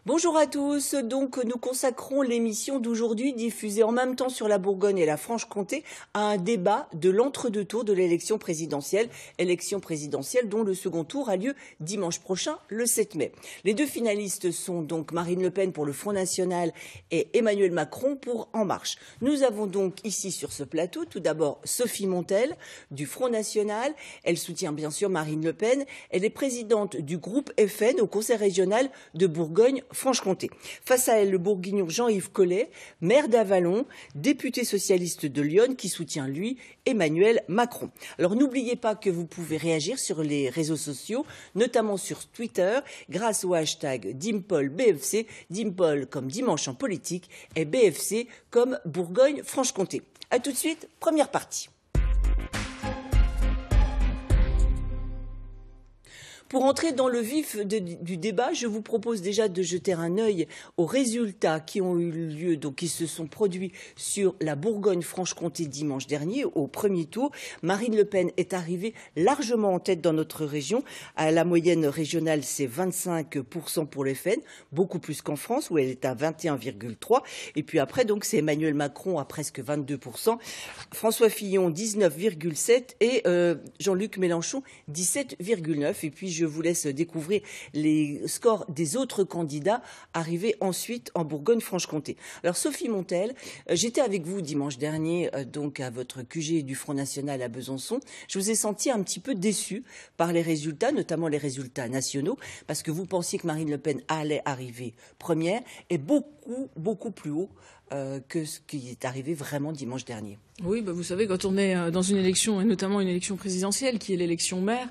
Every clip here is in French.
Bonjour à tous, donc nous consacrons l'émission d'aujourd'hui diffusée en même temps sur la Bourgogne et la Franche-Comté à un débat de l'entre-deux tours de l'élection présidentielle dont le second tour a lieu dimanche prochain, le 7 mai. Les deux finalistes sont donc Marine Le Pen pour le Front National et Emmanuel Macron pour En Marche. Nous avons donc ici sur ce plateau tout d'abord Sophie Montel du Front National. Elle soutient bien sûr Marine Le Pen. Elle est présidente du groupe FN au Conseil régional de Bourgogne-Franche-Comté. Face à elle, le bourguignon Jean-Yves Collet, maire d'Avallon, député socialiste de Lyon, qui soutient, lui, Emmanuel Macron. Alors n'oubliez pas que vous pouvez réagir sur les réseaux sociaux, notamment sur Twitter, grâce au hashtag DimpolBFC, Dimpol comme dimanche en politique et BFC comme Bourgogne-Franche-Comté. A tout de suite, première partie. Pour entrer dans le vif du débat, je vous propose déjà de jeter un œil aux résultats qui ont eu lieu, donc qui se sont produits sur la Bourgogne-Franche-Comté dimanche dernier, au premier tour. Marine Le Pen est arrivée largement en tête dans notre région. À la moyenne régionale, c'est 25% pour le FN, beaucoup plus qu'en France, où elle est à 21,3%. Et puis après, donc, c'est Emmanuel Macron à presque 22%, François Fillon 19,7% et Jean-Luc Mélenchon 17,9%. Et puis, je vous laisse découvrir les scores des autres candidats arrivés ensuite en Bourgogne-Franche-Comté. Alors Sophie Montel, j'étais avec vous dimanche dernier donc à votre QG du Front National à Besançon. Je vous ai senti un petit peu déçue par les résultats, notamment les résultats nationaux, parce que vous pensiez que Marine Le Pen allait arriver première et beaucoup plus haut que ce qui est arrivé vraiment dimanche dernier. Oui, vous savez, quand on est dans une élection, et notamment une élection présidentielle, qui est l'élection maire,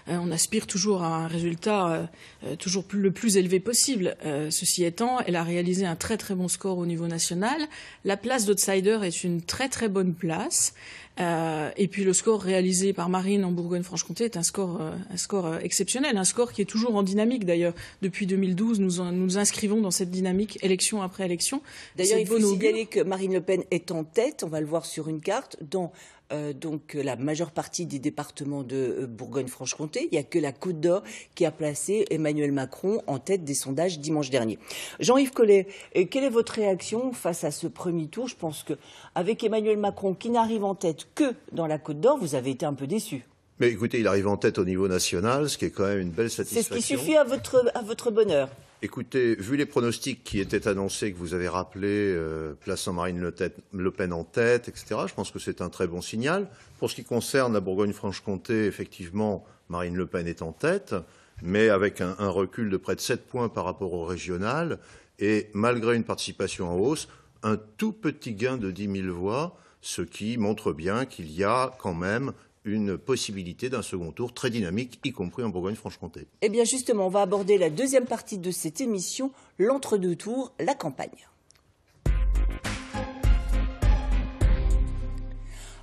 on aspire toujours à un résultat toujours le plus élevé possible. Ceci étant, elle a réalisé un très très bon score au niveau national. La place d'outsider est une très très bonne place. Et puis le score réalisé par Marine en Bourgogne-Franche-Comté est un score exceptionnel, un score qui est toujours en dynamique d'ailleurs. Depuis 2012, nous inscrivons dans cette dynamique élection après élection. D'ailleurs, il faut signaler que Marine Le Pen est en tête, on va le voir sur une carte, dans donc la majeure partie des départements de Bourgogne-Franche-Comté. Il n'y a que la Côte d'Or qui a placé Emmanuel Macron en tête des sondages dimanche dernier. Jean-Yves Collet, quelle est votre réaction face à ce premier tour? Je pense qu'avec Emmanuel Macron qui n'arrive en tête que dans la Côte d'Or, vous avez été un peu déçu. Mais écoutez, il arrive en tête au niveau national, ce qui est quand même une belle satisfaction. C'est ce qui suffit à votre bonheur. Écoutez, vu les pronostics qui étaient annoncés, que vous avez rappelés, plaçant Marine Le Pen en tête, etc., je pense que c'est un très bon signal. Pour ce qui concerne la Bourgogne-Franche-Comté, effectivement, Marine Le Pen est en tête, mais avec un recul de près de 7 points par rapport au régional, et malgré une participation en hausse, un tout petit gain de 10 000 voix, ce qui montre bien qu'il y a quand même une possibilité d'un second tour très dynamique, y compris en Bourgogne-Franche-Comté. Eh bien justement, on va aborder la deuxième partie de cette émission, l'entre-deux tours, la campagne.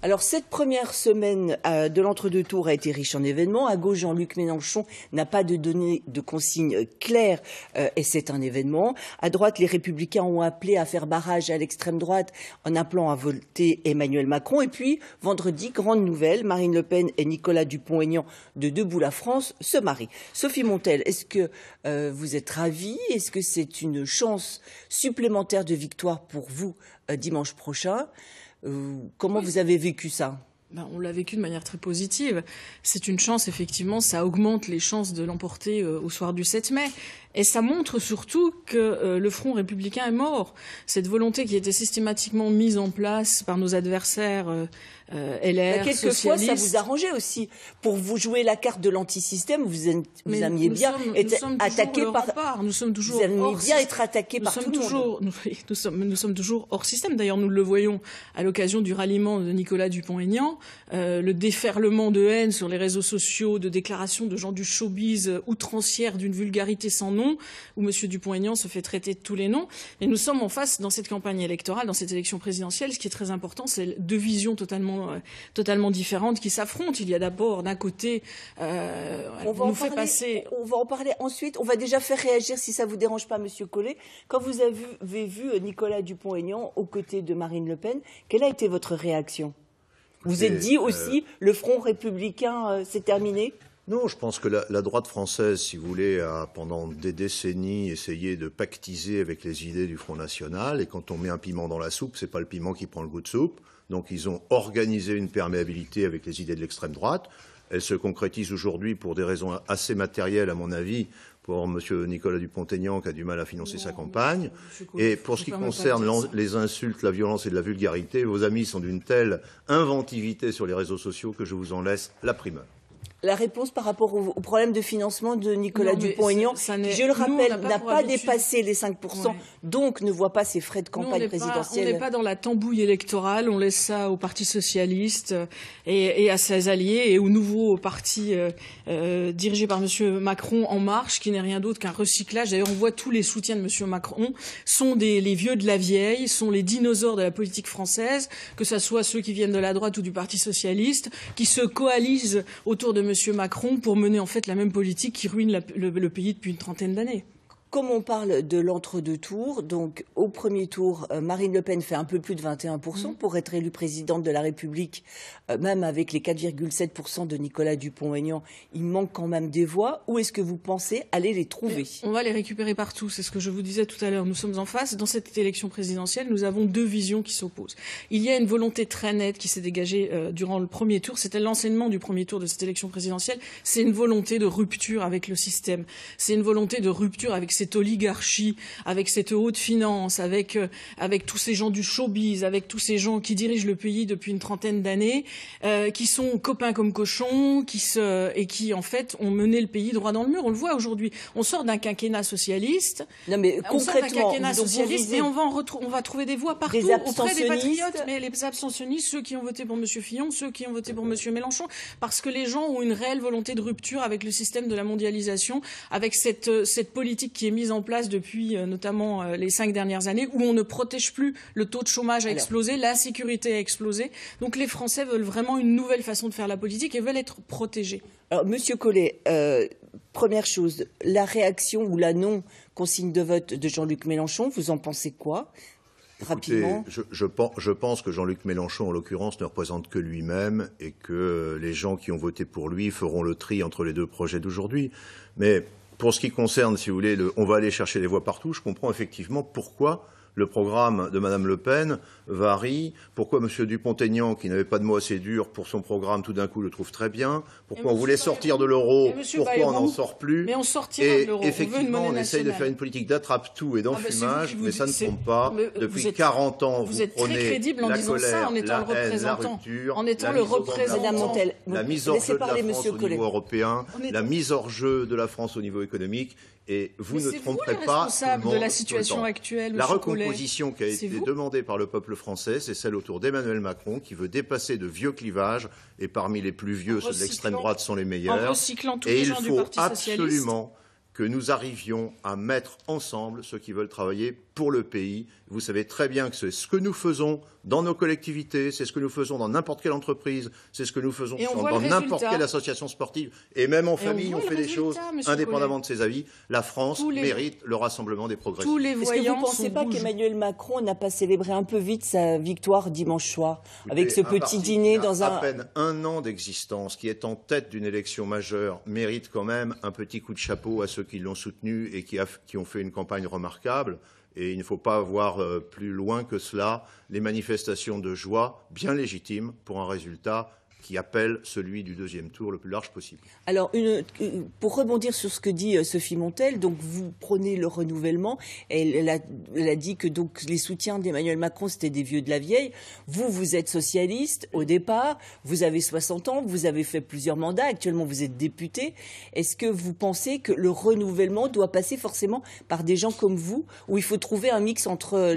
Alors, cette première semaine de l'entre-deux tours a été riche en événements. À gauche, Jean-Luc Mélenchon n'a pas de données de consignes claires et c'est un événement. À droite, les Républicains ont appelé à faire barrage à l'extrême droite en appelant à voter Emmanuel Macron. Et puis, vendredi, grande nouvelle, Marine Le Pen et Nicolas Dupont-Aignan de Debout la France se marient. Sophie Montel, est-ce que vous êtes ravie? Est-ce que c'est une chance supplémentaire de victoire pour vous dimanche prochain? Comment vous avez vécu ça? On l'a vécu de manière très positive. C'est une chance, effectivement, ça augmente les chances de l'emporter au soir du 7 mai. Et ça montre surtout que le Front républicain est mort. Cette volonté qui était systématiquement mise en place par nos adversaires LR, quelquefois, socialistes. ça vous arrangeait aussi. Pour vous jouer la carte de l'antisystème, vous aimiez bien être attaqué par... Nous sommes toujours vous aimiez bien être attaqué par tout le monde. Nous sommes toujours hors système. D'ailleurs, nous le voyons à l'occasion du ralliement de Nicolas Dupont-Aignan, le déferlement de haine sur les réseaux sociaux, de déclarations de gens du showbiz outrancières d'une vulgarité sans nom, où M. Dupont-Aignan se fait traiter de tous les noms. Et nous sommes en face, dans cette campagne électorale, dans cette élection présidentielle, ce qui est très important, c'est deux visions totalement différentes qui s'affrontent. Il y a d'abord, d'un côté, on va en parler ensuite. On va déjà faire réagir, si ça ne vous dérange pas, Monsieur Collet. Quand vous avez vu Nicolas Dupont-Aignan aux côtés de Marine Le Pen, quelle a été votre réaction? Vous êtes dit aussi, le Front républicain, c'est terminé? Non, je pense que la droite française, si vous voulez, a pendant des décennies essayé de pactiser avec les idées du Front National. Et quand on met un piment dans la soupe, c'est pas le piment qui prend le goût de soupe. Donc ils ont organisé une perméabilité avec les idées de l'extrême droite. Elle se concrétise aujourd'hui pour des raisons assez matérielles, à mon avis, pour M. Nicolas Dupont-Aignan qui a du mal à financer sa campagne. Et pour ce qui concerne les insultes, la violence et de la vulgarité, vos amis sont d'une telle inventivité sur les réseaux sociaux que je vous en laisse la primeur. La réponse par rapport au problème de financement de Nicolas Dupont-Aignan, qui, je le rappelle, n'a pas dépassé les 5%, donc ne voit pas ses frais de campagne présidentielle. On n'est pas dans la tambouille électorale, on laisse ça au Parti socialiste et à ses alliés et au nouveau parti dirigé par M. Macron, En Marche, qui n'est rien d'autre qu'un recyclage. D'ailleurs, on voit tous les soutiens de M. Macron sont les vieux de la vieille, sont les dinosaures de la politique française, que ce soit ceux qui viennent de la droite ou du Parti socialiste, qui se coalisent autour de M. Macron pour mener en fait la même politique qui ruine le pays depuis une trentaine d'années. Comme on parle de l'entre-deux tours, donc au premier tour, Marine Le Pen fait un peu plus de 21% pour être élue présidente de la République, même avec les 4,7% de Nicolas Dupont-Aignan, il manque quand même des voix. Où est-ce que vous pensez aller les trouver? On va les récupérer partout, c'est ce que je vous disais tout à l'heure. Nous sommes en face. Dans cette élection présidentielle, nous avons deux visions qui s'opposent. Il y a une volonté très nette qui s'est dégagée durant le premier tour. C'était l'enseignement du premier tour de cette élection présidentielle. C'est une volonté de rupture avec le système. C'est une volonté de rupture avec cette oligarchie, avec cette haute finance, avec tous ces gens du showbiz, avec tous ces gens qui dirigent le pays depuis une trentaine d'années, qui sont copains comme cochons, et qui en fait ont mené le pays droit dans le mur. On le voit aujourd'hui. On sort d'un quinquennat socialiste. Non mais concrètement, et on va trouver des voix partout auprès des patriotes, mais les abstentionnistes, ceux qui ont voté pour M. Fillon, ceux qui ont voté pour M. Mélenchon, parce que les gens ont une réelle volonté de rupture avec le système de la mondialisation, avec cette politique qui est mise en place depuis notamment les 5 dernières années, où on ne protège plus, le taux de chômage a explosé, l'insécurité a explosé. Donc les Français veulent vraiment une nouvelle façon de faire la politique et veulent être protégés. Alors, Monsieur Collet, première chose, la réaction ou la non-consigne de vote de Jean-Luc Mélenchon, vous en pensez quoi? Rapidement. Écoutez, je pense que Jean-Luc Mélenchon, en l'occurrence, ne représente que lui-même et que les gens qui ont voté pour lui feront le tri entre les deux projets d'aujourd'hui. Mais pour ce qui concerne, si vous voulez, on va aller chercher les voix partout, je comprends effectivement pourquoi le programme de Mme Le Pen varie, pourquoi M. Dupont-Aignan, qui n'avait pas de mots assez durs pour son programme, tout d'un coup le trouve très bien, pourquoi on voulait sortir de l'euro, pourquoi on n'en sort plus. Mais on sortira de l'euro. Effectivement, on essaye de faire une politique d'attrape-tout et d'enfumage, mais ça ne trompe pas. Depuis 40 ans, vous prenez très crédible en disant ça, en étant le représentant. En étant le représentant. La mise hors jeu de la France au niveau européen, la mise hors jeu de la France au niveau économique. Et vous ne tromperez pas tout le monde de la situation actuelle. La recomposition qui a été demandée par le peuple français, c'est celle autour d'Emmanuel Macron, qui veut dépasser de vieux clivages, et parmi les plus vieux, ceux de l'extrême droite sont les meilleurs. Et il faut absolument que nous arrivions à mettre ensemble ceux qui veulent travailler pour le pays. Vous savez très bien que c'est ce que nous faisons dans nos collectivités, c'est ce que nous faisons dans n'importe quelle entreprise, c'est ce que nous faisons dans n'importe quelle association sportive. Et même en famille, on fait des choses indépendamment de ses avis. La France mérite le rassemblement des progressistes. Est-ce que vous ne pensez pas qu'Emmanuel Macron n'a pas célébré un peu vite sa victoire dimanche soir, avec ce petit dîner dans un... À peine un an d'existence, qui est en tête d'une élection majeure, mérite quand même un petit coup de chapeau à ceux qui l'ont soutenu et qui ont fait une campagne remarquable. Et il ne faut pas voir plus loin que cela les manifestations de joie bien légitimes pour un résultat qui appelle celui du deuxième tour le plus large possible. Alors, pour rebondir sur ce que dit Sophie Montel, donc vous prenez le renouvellement. Elle a dit que donc les soutiens d'Emmanuel Macron c'était des vieux de la vieille. Vous êtes socialiste au départ. Vous avez 60 ans. Vous avez fait plusieurs mandats. Actuellement, vous êtes député. Est-ce que vous pensez que le renouvellement doit passer forcément par des gens comme vous, où il faut trouver un mix entre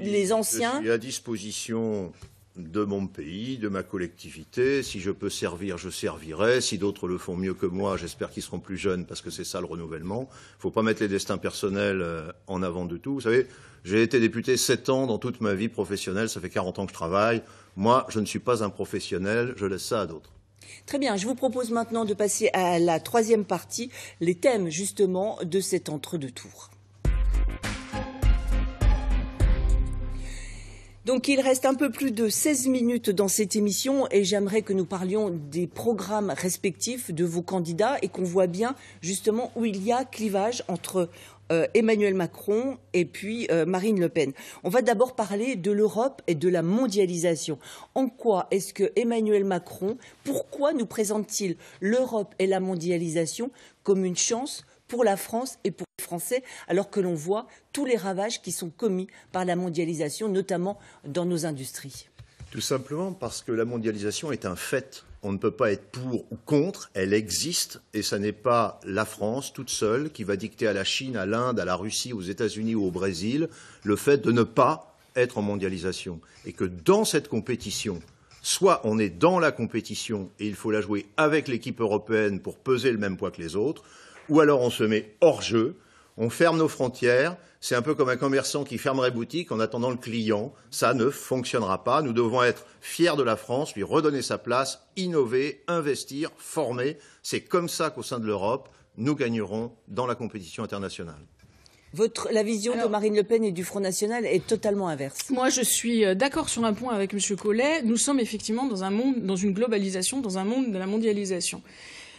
les anciens? Je suis à disposition de mon pays, de ma collectivité. Si je peux servir, je servirai. Si d'autres le font mieux que moi, j'espère qu'ils seront plus jeunes, parce que c'est ça le renouvellement. Il ne faut pas mettre les destins personnels en avant de tout. Vous savez, j'ai été député 7 ans dans toute ma vie professionnelle. Ça fait 40 ans que je travaille. Moi, je ne suis pas un professionnel. Je laisse ça à d'autres. Très bien. Je vous propose maintenant de passer à la troisième partie, les thèmes justement de cet entre-deux tours. Donc il reste un peu plus de 16 minutes dans cette émission et j'aimerais que nous parlions des programmes respectifs de vos candidats et qu'on voit bien justement où il y a clivage entre Emmanuel Macron et puis Marine Le Pen. On va d'abord parler de l'Europe et de la mondialisation. En quoi est-ce que Emmanuel Macron, pourquoi nous présente-t-il l'Europe et la mondialisation comme une chance pour la France et pour les Français, alors que l'on voit tous les ravages qui sont commis par la mondialisation, notamment dans nos industries? Tout simplement parce que la mondialisation est un fait. On ne peut pas être pour ou contre, elle existe, et ce n'est pas la France toute seule qui va dicter à la Chine, à l'Inde, à la Russie, aux États-Unis ou au Brésil le fait de ne pas être en mondialisation. Et que dans cette compétition, soit on est dans la compétition et il faut la jouer avec l'équipe européenne pour peser le même poids que les autres, ou alors on se met hors jeu, on ferme nos frontières, c'est un peu comme un commerçant qui fermerait boutique en attendant le client, ça ne fonctionnera pas, nous devons être fiers de la France, lui redonner sa place, innover, investir, former, c'est comme ça qu'au sein de l'Europe, nous gagnerons dans la compétition internationale. La vision de Marine Le Pen et du Front National est totalement inverse. Moi, je suis d'accord sur un point avec M. Collet. Nous sommes effectivement dans un monde, dans une globalisation, dans un monde de la mondialisation.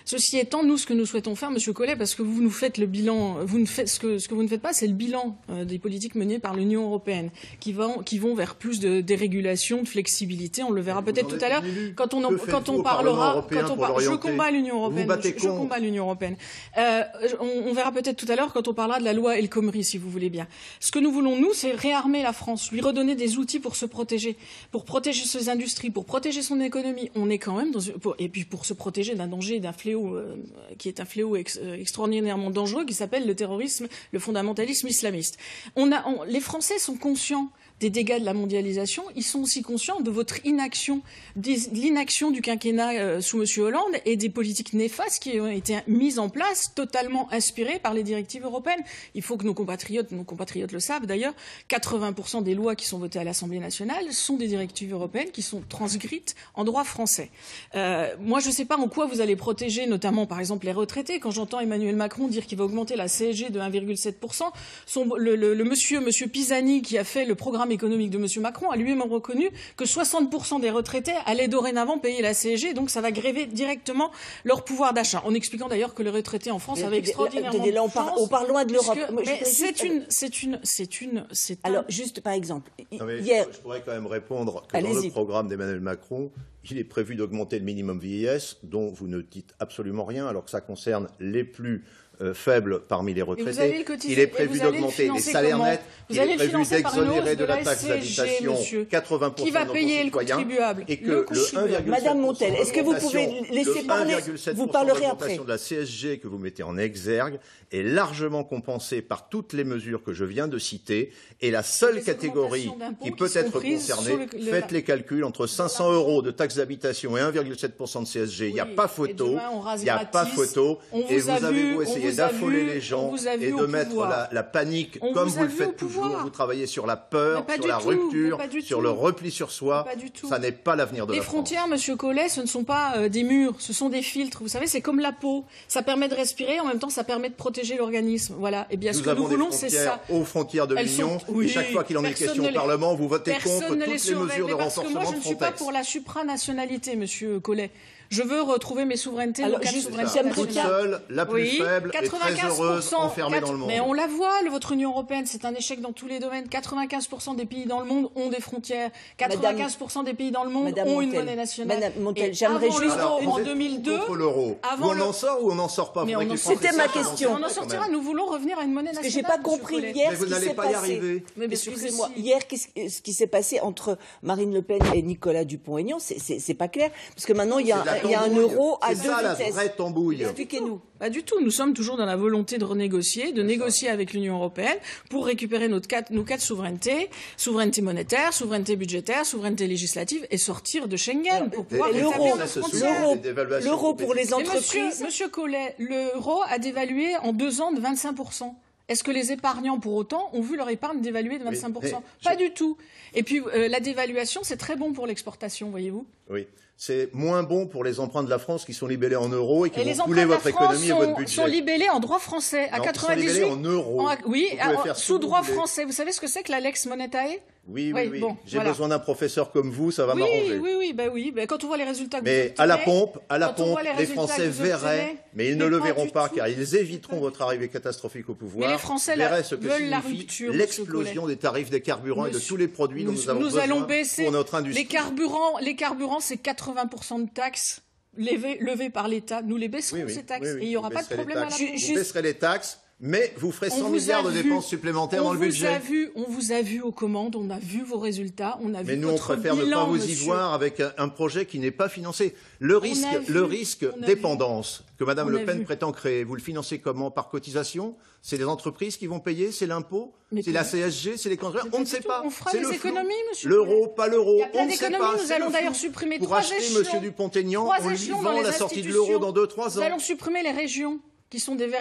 Ceci étant, nous, ce que nous souhaitons faire, Monsieur Collet, parce que vous nous faites le bilan, ce que vous ne faites pas, c'est le bilan des politiques menées par l'Union européenne, qui vont vers plus de dérégulation, de flexibilité. On le verra peut-être tout à l'heure quand on parlera. Je combats l'Union européenne. Je combats l'Union européenne. On verra peut-être tout à l'heure quand on parlera de la loi El Khomri, si vous voulez bien. Ce que nous voulons, nous, c'est réarmer la France, lui redonner des outils pour se protéger, pour protéger ses industries, pour protéger son économie. On est quand même et puis pour se protéger d'un danger, d'un fléau qui est un fléau extraordinairement dangereux, qui s'appelle le terrorisme, le fondamentalisme islamiste. Les Français sont conscients des dégâts de la mondialisation, ils sont aussi conscients de votre inaction, de l'inaction du quinquennat sous M. Hollande et des politiques néfastes qui ont été mises en place, totalement inspirées par les directives européennes. Il faut que nos compatriotes le savent d'ailleurs, 80% des lois qui sont votées à l'Assemblée nationale sont des directives européennes qui sont transcrites en droit français. Moi, je ne sais pas en quoi vous allez protéger, notamment par exemple les retraités. Quand j'entends Emmanuel Macron dire qu'il va augmenter la CSG de 1,7%, le monsieur Pisani qui a fait le programme économique de M. Macron a lui-même reconnu que 60% des retraités allaient dorénavant payer la CSG, donc ça va gréver directement leur pouvoir d'achat. En expliquant d'ailleurs que les retraités en France avaient extraordinairement de chance. On parle loin de l'Europe. Alors, juste par exemple, hier... Je pourrais quand même répondre que dans le programme d'Emmanuel Macron, il est prévu d'augmenter le minimum vieillesse, dont vous ne dites absolument rien, alors que ça concerne les plus faibles parmi les retraités. Il est prévu d'augmenter les salaires nets. Il est prévu d'exonérer de la taxe d'habitation 80% qui va payer le contribuable. Et que le 1,7% Madame Montel, est-ce que vous pouvez laisser parler? Vous parlerez après. De la CSG que vous mettez en exergue est largement compensée par toutes les mesures que je viens de citer. Et la seule catégorie qui peut être concernée, faites les calculs, entre 500 € de taxe d'habitation et 1,7% de CSG, il n'y a pas photo. Il n'y a pas photo. Et vous avez essayé d'affoler les gens et de mettre la panique, comme vous le faites toujours. Vous travaillez sur la peur, sur la rupture, sur le repli sur soi. Ça n'est pas l'avenir de la France. Les frontières, Monsieur Collet, ce ne sont pas des murs, ce sont des filtres. Vous savez, c'est comme la peau. Ça permet de respirer, en même temps, ça permet de protéger l'organisme. Voilà. Et bien, ce que nous voulons, c'est ça. Aux frontières de l'Union, et chaque fois qu'il en est question au Parlement, vous votez contre toutes les mesures de renforcement de Frontex. Moi, je ne suis pas pour la supranationalité, Monsieur Collet. Je veux retrouver mes souverainetés locales. Toute seule, la plus faible, et très heureuse, enfermée dans le monde. Mais on la voit, votre Union européenne, c'est un échec dans tous les domaines. 95% des pays dans le monde ont des frontières. 95% des pays dans le monde ont une monnaie nationale. Madame Montel, j'aimerais juste en 2002. Contre l'euro. On en sort ou on n'en sort pas? C'était ma question. On en sortira. Nous voulons revenir à une monnaie nationale. Parce que j'ai pas compris hier ce qui s'est passé. Excusez-moi. Hier, ce qui s'est passé entre Marine Le Pen et Nicolas Dupont-Aignan, c'est pas clair. Parce que maintenant, il y a un euro à deux vitesses. C'est ça la vraie tambouille. Expliquez-nous. Pas du tout. Nous sommes toujours dans la volonté de renégocier, de négocier avec l'Union européenne pour récupérer nos quatre souverainetés, souveraineté monétaire, souveraineté budgétaire, souveraineté législative et sortir de Schengen pour pouvoir rétablir nos frontières. L'euro pour les entreprises. Monsieur Collet, l'euro a dévalué en 2 ans de 25%. Est-ce que les épargnants, pour autant, ont vu leur épargne dévaluer de 25%? Pas du tout. Et puis, la dévaluation, c'est très bon pour l'exportation, voyez-vous. Oui. c'est moins bon pour les emprunts de la France qui sont libellés en euros et qui vont les couler votre économie et votre emprunts budget. sont libellés en droit français à 98. Ils sont libellés en euros. Oui, sous droit voulez. français. Vous savez ce que c'est que la Lex Monetae? Oui. Bon, J'ai besoin d'un professeur comme vous, ça va m'arranger. Oui. Quand on voit les résultats que vous Mais obtenez, à la pompe, les résultats Français que vous verraient, obtenez, mais ils ne le pas verront du pas, tout. car ils éviteront votre arrivée catastrophique au pouvoir. Mais les Français verraient ce que veulent la signifie rupture, l'explosion des tarifs des carburants et de tous les produits dont nous avons besoin allons baisser pour notre industrie. Les carburants, c'est 80% de taxes levées par l'État. Nous les baisserons, ces taxes, et il n'y aura pas de problème à la pompe. Vous baisserez les taxes, mais vous ferez 100 milliards de dépenses supplémentaires dans le budget. On vous a vu aux commandes, on a vu vos résultats, on a vu mais nous, votre bilan, on préfère ne pas vous y monsieur. voir avec un projet qui n'est pas financé. Le risque dépendance que Mme Le Pen prétend créer, vous le financez comment? Par cotisation? C'est les entreprises qui vont payer? C'est l'impôt? C'est la CSG? C'est les consommateurs? On ne sait pas. On fera des économies, monsieur. L'euro, pas l'euro, on ne sait pas. Nous allons d'ailleurs supprimer 3 échelons. Pour acheter M. Dupont-Aignan, on lui vend la sortie de l'euro dans 2-3 ans. Nous allons supprimer les régions, qui sont des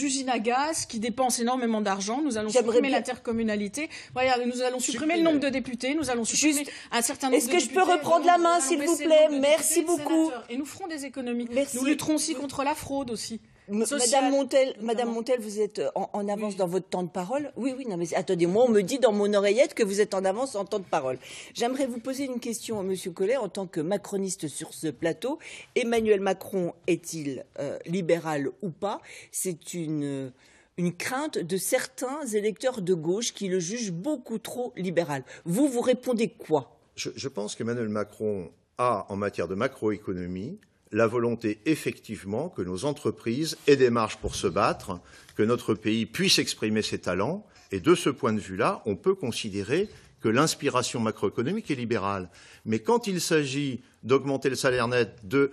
usines à gaz, qui dépensent énormément d'argent. Nous allons supprimer l'intercommunalité. Voilà, nous allons supprimer le nombre de députés. Nous allons supprimer un certain nombre de députés. Est-ce que je peux reprendre la main, s'il vous plaît? Merci beaucoup. Et nous ferons des économies. Merci. Nous lutterons aussi contre la fraude aussi. Madame Montel, vous êtes en avance dans votre temps de parole. Oui, non, mais attendez, moi, on me dit dans mon oreillette que vous êtes en avance en temps de parole. J'aimerais vous poser une question, Monsieur Collet, en tant que macroniste sur ce plateau. Emmanuel Macron est-il libéral ou pas? C'est une crainte de certains électeurs de gauche qui le jugent beaucoup trop libéral. Vous répondez quoi? Je pense qu'Emmanuel Macron a, en matière de macroéconomie, la volonté effectivement que nos entreprises aient des marges pour se battre, que notre pays puisse exprimer ses talents. Et de ce point de vue-là, on peut considérer que l'inspiration macroéconomique est libérale. Mais quand il s'agit d'augmenter le salaire net, de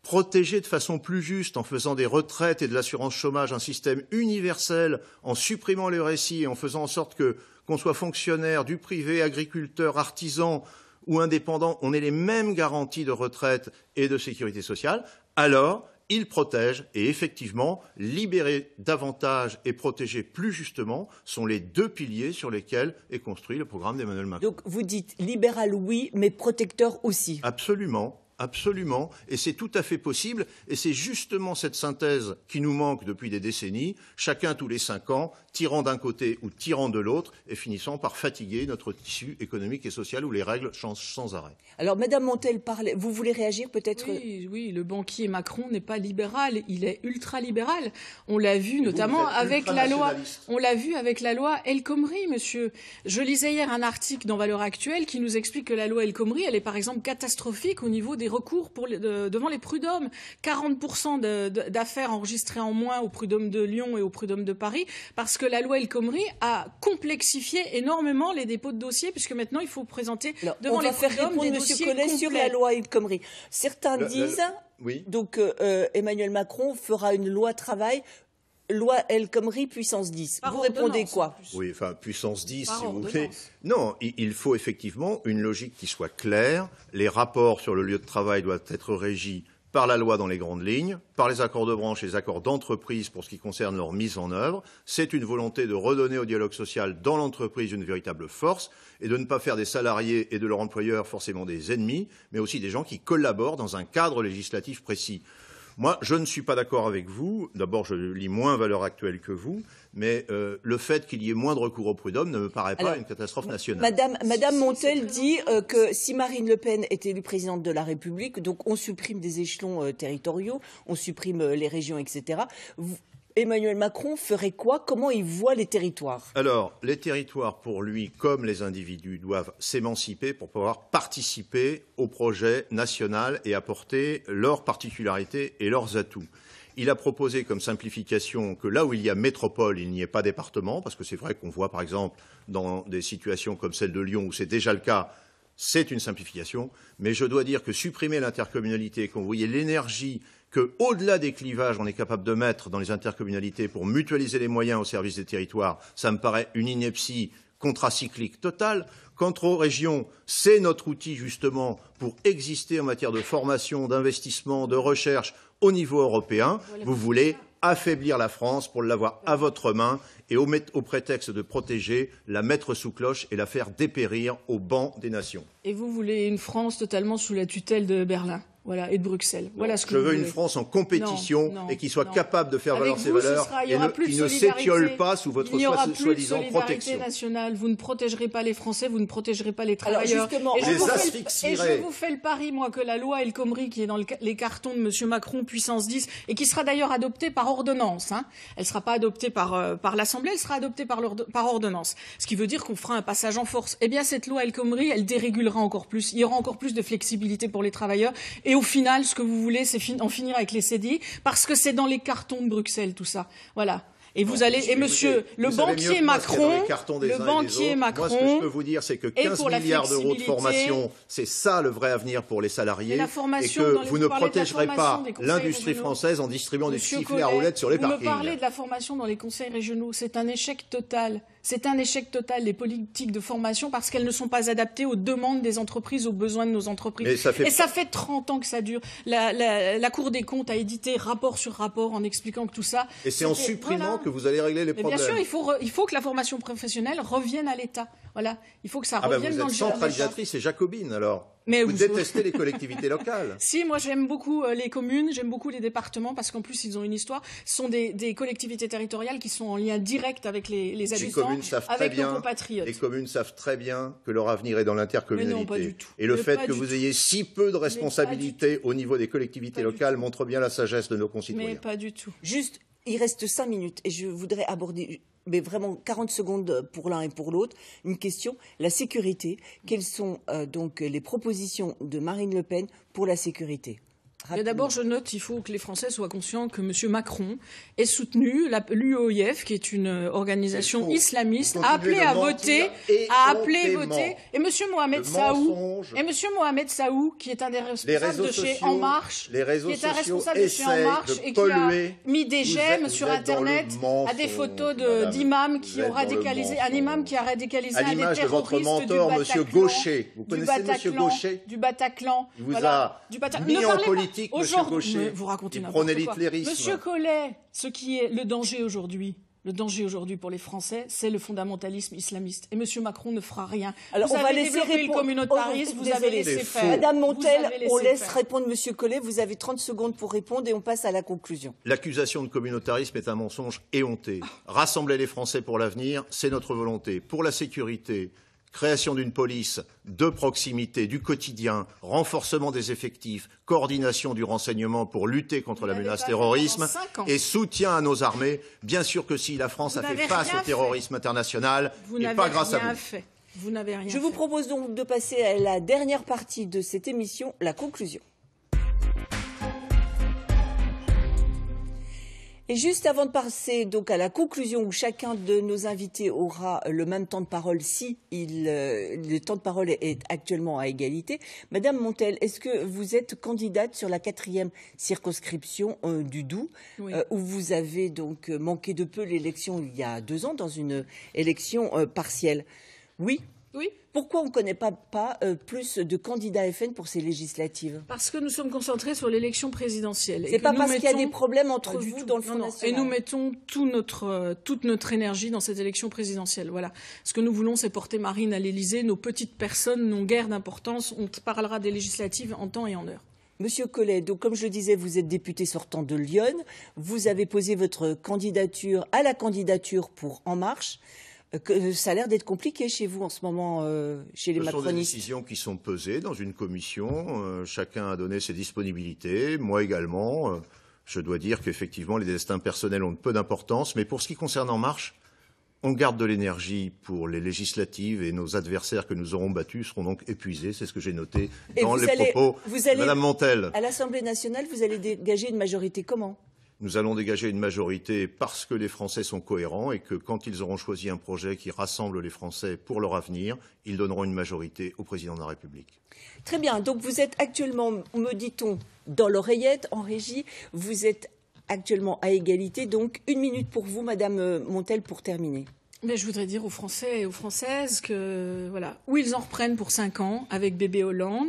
protéger de façon plus juste en faisant des retraites et de l'assurance chômage un système universel, en supprimant les RSI et en faisant en sorte qu'on soit fonctionnaire du privé, agriculteur, artisan ou indépendant, on ait les mêmes garanties de retraite et de sécurité sociale, alors il protège. Et effectivement, libérer davantage et protéger plus justement sont les 2 piliers sur lesquels est construit le programme d'Emmanuel Macron. Donc vous dites libéral oui, mais protecteur aussi. Absolument. Absolument, et c'est tout à fait possible, et c'est justement cette synthèse qui nous manque depuis des décennies, chacun tous les 5 ans, tirant d'un côté ou tirant de l'autre, et finissant par fatiguer notre tissu économique et social où les règles changent sans arrêt. Alors, Madame Montel, vous voulez réagir peut-être? Oui, le banquier Macron n'est pas libéral, il est ultra-libéral. On l'a vu notamment avec la loi. On l'a vu avec la loi El Khomri, monsieur. Je lisais hier un article dans Valeurs Actuelles qui nous explique que la loi El Khomri, elle est par exemple catastrophique au niveau des recours devant les prud'hommes. 40% d'affaires enregistrées en moins au prud'homme de Lyon et au prud'homme de Paris, parce que la loi El Khomri a complexifié énormément les dépôts de dossiers, puisque maintenant il faut présenter devant les prud'hommes des dossiers complets. Sur la loi El Khomri. Certains disent donc Emmanuel Macron fera une loi travail. Loi El Khomri puissance 10. Vous répondez quoi? Oui, enfin, puissance 10, si vous voulez. Non, il faut effectivement une logique qui soit claire. Les rapports sur le lieu de travail doivent être régis par la loi dans les grandes lignes, par les accords de branche et les accords d'entreprise pour ce qui concerne leur mise en œuvre. C'est une volonté de redonner au dialogue social dans l'entreprise une véritable force et de ne pas faire des salariés et de leur employeur forcément des ennemis, mais aussi des gens qui collaborent dans un cadre législatif précis. Moi, je ne suis pas d'accord avec vous. D'abord, je lis moins Valeurs Actuelles que vous, mais le fait qu'il y ait moins de recours au prud'homme ne me paraît pas une catastrophe nationale. Madame Montel dit que si Marine Le Pen est élue présidente de la République, donc on supprime des échelons territoriaux, on supprime les régions, etc. Emmanuel Macron ferait quoi? Comment il voit les territoires? Alors, les territoires, pour lui, comme les individus, doivent s'émanciper pour pouvoir participer au projet national et apporter leurs particularités et leurs atouts. Il a proposé comme simplification que là où il y a métropole, il n'y ait pas département, parce que c'est vrai qu'on voit, par exemple, dans des situations comme celle de Lyon, où c'est déjà le cas, c'est une simplification. Mais je dois dire que supprimer l'intercommunalité, quand vous voyez l'énergie qu'au-delà des clivages, on est capable de mettre dans les intercommunalités pour mutualiser les moyens au service des territoires, ça me paraît une ineptie contracyclique totale. Quant aux régions, c'est notre outil justement pour exister en matière de formation, d'investissement, de recherche au niveau européen. Vous voulez affaiblir la France pour l'avoir à votre main et au prétexte de protéger, la mettre sous cloche et la faire dépérir au banc des nations. Et vous voulez une France totalement sous la tutelle de Berlin, voilà, et de Bruxelles. Voilà ce que je vous veux voulez. Une France en compétition et qui soit capable de faire Avec valoir ses vous, valeurs qui ne s'étiole pas sous votre soi-disant protection. Nationale. Vous ne protégerez pas les Français, vous ne protégerez pas les travailleurs. Alors et je vous fais le pari, moi, que la loi El Khomri, qui est dans les cartons de M. Macron, puissance 10, et qui sera d'ailleurs adoptée par ordonnance, hein. Elle ne sera pas adoptée par l'Assemblée, elle sera adoptée par ordonnance. Ce qui veut dire qu'on fera un passage en force. Eh bien, cette loi El Khomri, elle dérégulera encore plus. Il y aura encore plus de flexibilité pour les travailleurs. Et au final, ce que vous voulez, c'est en finir avec les CDI, parce que c'est dans les cartons de Bruxelles, tout ça. Voilà. Et vous allez, et monsieur, le banquier Macron, moi, ce que je peux vous dire, c'est que 15 milliards d'euros de formation, c'est ça le vrai avenir pour les salariés, et que vous ne protégerez pas l'industrie française en distribuant des sifflets à roulettes sur les parkings. Vous me parlez de la formation dans les conseils régionaux, c'est un échec total. C'est un échec total des politiques de formation parce qu'elles ne sont pas adaptées aux demandes des entreprises, aux besoins de nos entreprises. Et ça fait 30 ans que ça dure. La Cour des comptes a édité rapport sur rapport en expliquant que tout ça... Et c'est en supprimant que vous allez régler les problèmes. Bien sûr, il faut que la formation professionnelle revienne à l'État. Voilà. Il faut que ça revienne dans le... Vous êtes centralisatrice et jacobine, alors. Mais vous détestez les collectivités locales. Si, moi j'aime beaucoup les communes, j'aime beaucoup les départements parce qu'en plus ils ont une histoire. Ce sont des collectivités territoriales qui sont en lien direct avec les habitants, avec nos compatriotes. Les communes savent très bien que leur avenir est dans l'intercommunalité. Mais non, pas du tout. Et le fait que vous ayez si peu de responsabilités au niveau des collectivités locales montre bien la sagesse de nos concitoyens. Mais pas du tout. Juste, il reste 5 minutes et je voudrais aborder... mais vraiment 40 secondes pour l'un et pour l'autre. Une question, la sécurité. Quelles sont donc les propositions de Marine Le Pen pour la sécurité ? D'abord, je note qu'il faut que les Français soient conscients que M. Macron ait soutenu l'UOIF, qui est une organisation islamiste, a appelé à voter, et M. Mohamed Saou, qui est un des responsables de chez En Marche, et qui a mis des j'aime sur Internet à des photos d'imams qui ont radicalisé, un imam qui a radicalisé un des terroristes du Bataclan. Il vous a mis en politique. Monsieur Gaucher, vous racontez n'importe quoi. Monsieur Collet, ce qui est le danger aujourd'hui pour les Français, c'est le fondamentalisme islamiste. Et Monsieur Macron ne fera rien. Alors, on va laisser répondre le communautarisme, vous avez laissé faire. Madame Montel, on laisse répondre Monsieur Collet. Vous avez 30 secondes pour répondre et on passe à la conclusion. L'accusation de communautarisme est un mensonge éhonté. Rassembler les Français pour l'avenir, c'est notre volonté. Pour la sécurité, création d'une police de proximité, du quotidien, renforcement des effectifs, coordination du renseignement pour lutter contre la menace terrorisme et soutien à nos armées. Bien sûr que si la France a fait face au terrorisme international, et pas grâce à vous. Vous n'avez rien fait. Je vous propose donc de passer à la dernière partie de cette émission, la conclusion. Et juste avant de passer donc à la conclusion où chacun de nos invités aura le même temps de parole si le temps de parole est actuellement à égalité, Madame Montel, est-ce que vous êtes candidate sur la 4e circonscription du Doubs, oui. Où vous avez donc manqué de peu l'élection il y a 2 ans dans une élection partielle? Oui. Oui. Pourquoi on ne connaît pas plus de candidats FN pour ces législatives? Parce que nous sommes concentrés sur l'élection présidentielle. C'est pas parce qu'il y a des problèmes entre vous dans le Front National. Et nous mettons toute notre énergie dans cette élection présidentielle. Voilà. Ce que nous voulons, c'est porter Marine à l'Élysée. Nos petites personnes n'ont guère d'importance. On parlera des législatives en temps et en heure. Monsieur Collet, donc comme je le disais, vous êtes député sortant de Lyon. Vous avez posé votre candidature à la candidature pour En Marche. Ça a l'air d'être compliqué chez vous en ce moment, chez les macronistes. Ce sont des décisions qui sont pesées dans une commission. Chacun a donné ses disponibilités, moi également. Je dois dire qu'effectivement, les destins personnels ont peu d'importance. Mais pour ce qui concerne En Marche, on garde de l'énergie pour les législatives et nos adversaires que nous aurons battus seront donc épuisés. C'est ce que j'ai noté dans les propos de Madame Montel. À l'Assemblée nationale, vous allez dégager une majorité comment ? Nous allons dégager une majorité parce que les Français sont cohérents et que quand ils auront choisi un projet qui rassemble les Français pour leur avenir, ils donneront une majorité au Président de la République. Très bien. Donc vous êtes actuellement, me dit-on, dans l'oreillette, en régie. Vous êtes actuellement à égalité. Donc 1 minute pour vous, Madame Montel, pour terminer. Mais je voudrais dire aux Français et aux Françaises que, voilà, ou ils en reprennent pour 5 ans avec bébé Hollande.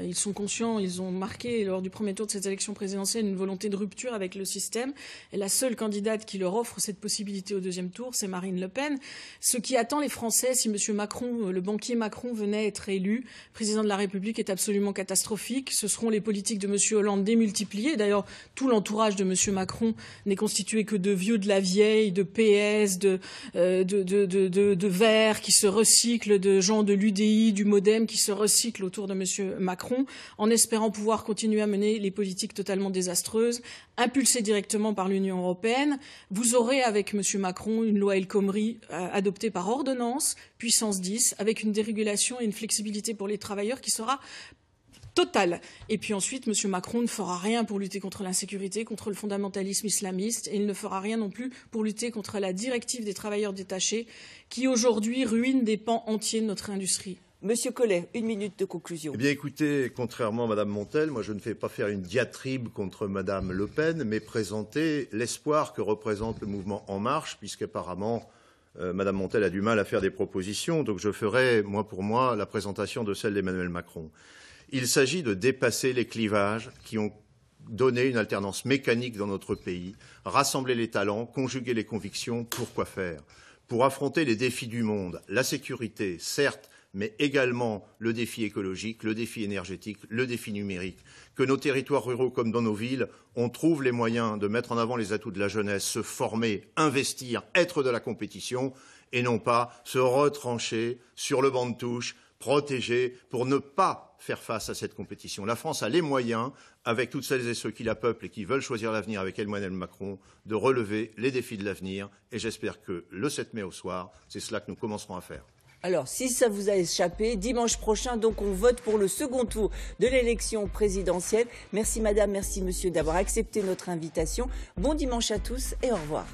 Ils sont conscients, ils ont marqué lors du premier tour de cette élection présidentielle une volonté de rupture avec le système. Et la seule candidate qui leur offre cette possibilité au deuxième tour, c'est Marine Le Pen. Ce qui attend les Français, si M. Macron, le banquier Macron, venait être élu président de la République, est absolument catastrophique. Ce seront les politiques de M. Hollande démultipliées. D'ailleurs, tout l'entourage de M. Macron n'est constitué que de vieux de la vieille, de PS, de Verts qui se recyclent, de gens de l'UDI, du MoDem qui se recyclent autour de M. Macron, en espérant pouvoir continuer à mener les politiques totalement désastreuses, impulsées directement par l'Union européenne. Vous aurez avec M. Macron une loi El Khomri adoptée par ordonnance, puissance 10, avec une dérégulation et une flexibilité pour les travailleurs qui sera total. Et puis ensuite, M. Macron ne fera rien pour lutter contre l'insécurité, contre le fondamentalisme islamiste, et il ne fera rien non plus pour lutter contre la directive des travailleurs détachés, qui aujourd'hui ruine des pans entiers de notre industrie. Monsieur Collet, 1 minute de conclusion. Eh bien, écoutez, contrairement à Mme Montel, moi je ne fais pas faire une diatribe contre Mme Le Pen, mais présenter l'espoir que représente le mouvement En Marche, puisqu'apparemment Mme Montel a du mal à faire des propositions. Donc je ferai, pour moi, la présentation de celle d'Emmanuel Macron. Il s'agit de dépasser les clivages qui ont donné une alternance mécanique dans notre pays, rassembler les talents, conjuguer les convictions. Pour faire? Pour affronter les défis du monde, la sécurité, certes, mais également le défi écologique, le défi énergétique, le défi numérique. Que nos territoires ruraux comme dans nos villes, on trouve les moyens de mettre en avant les atouts de la jeunesse, se former, investir, être de la compétition, et non pas se retrancher sur le banc de touche, protéger pour ne pas faire face à cette compétition. La France a les moyens, avec toutes celles et ceux qui la peuplent et qui veulent choisir l'avenir avec Emmanuel Macron, de relever les défis de l'avenir. Et j'espère que le 7 mai au soir, c'est cela que nous commencerons à faire. Alors, si ça vous a échappé, dimanche prochain, donc, on vote pour le second tour de l'élection présidentielle. Merci madame, merci monsieur d'avoir accepté notre invitation. Bon dimanche à tous et au revoir.